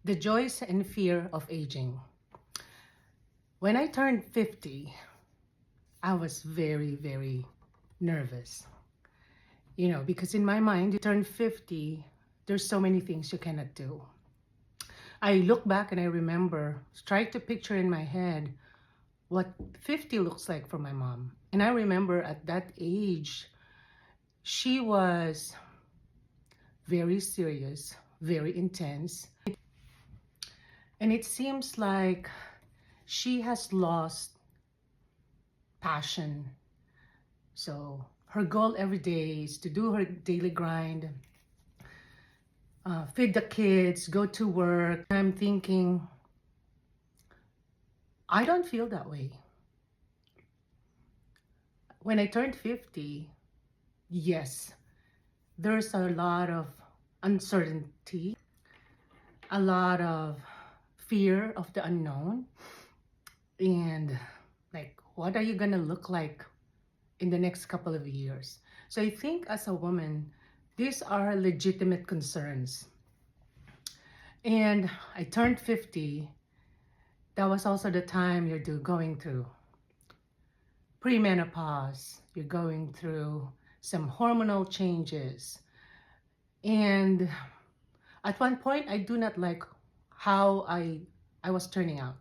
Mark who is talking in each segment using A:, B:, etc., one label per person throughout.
A: The joys and fear of aging. When I turned 50, I was very, very nervous. Because in my mind, you turn 50, there's so many things you cannot do. I look back and I remember, trying to picture in my head what 50 looks like for my mom. And I remember at that age, she was very serious, very intense. And it seems like she has lost passion. So her goal every day is to do her daily grind, feed the kids, go to work. I'm thinking, I don't feel that way. When I turned 50, yes, there's a lot of uncertainty, a lot of fear of the unknown, and like, what are you gonna look like in the next couple of years? So I think as a woman, these are legitimate concerns. And I turned 50. That was also the time you're going through premenopause. You're going through some hormonal changes. And at one point, I do not like how I was turning out.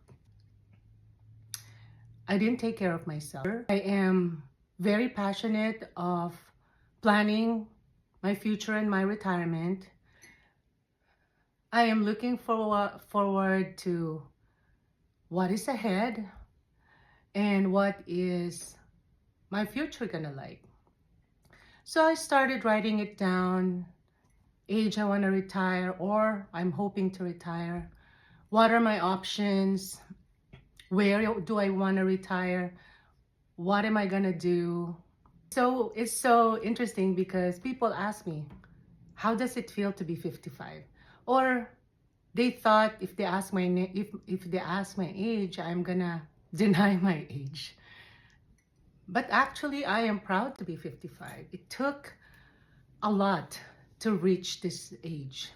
A: I didn't take care of myself. I am very passionate of planning my future and my retirement. I am looking forward to what is ahead and what is my future gonna like. So I started writing it down, age I want to retire or I'm hoping to retire. What are my options? Where do I want to retire? What am I gonna do? So it's so interesting because people ask me, how does it feel to be 55? Or they thought if they ask my age, I'm gonna deny my age. But actually, I am proud to be 55. It took a lot to reach this age.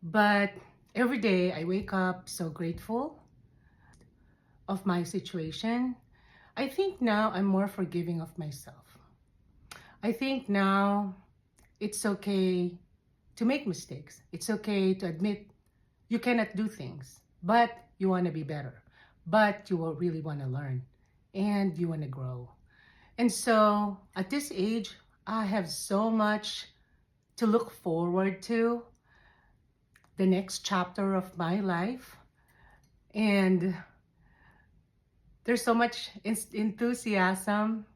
A: But every day I wake up so grateful of my situation. I think now I'm more forgiving of myself. I think now it's okay to make mistakes. It's okay to admit you cannot do things, but you want to be better. But you will really want to learn and you want to grow. And so at this age, I have so much to look forward to, the next chapter of my life. And there's so much enthusiasm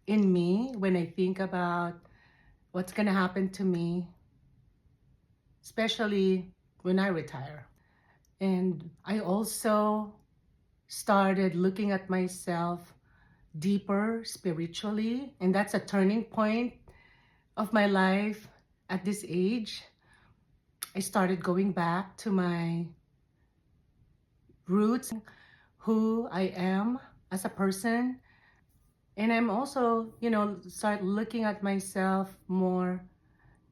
A: in me when I think about what's going to happen to me, especially when I retire. And I also started looking at myself deeper spiritually, and that's a turning point of my life at this age. I started going back to my roots, who I am as a person. And I'm also, start looking at myself more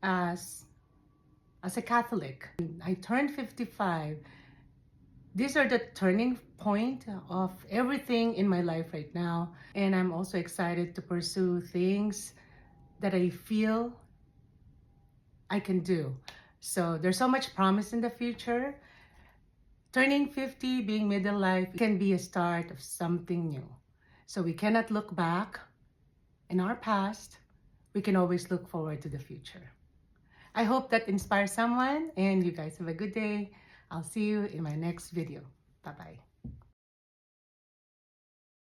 A: as a Catholic. I turned 55. These are the turning point of everything in my life right now. And I'm also excited to pursue things that I feel I can do. So there's so much promise in the future. Turning 50, being middle life, can be a start of something new. So we cannot look back in our past. We can always look forward to the future. I hope that inspires someone, and you guys have a good day. I'll see you in my next video. Bye-bye.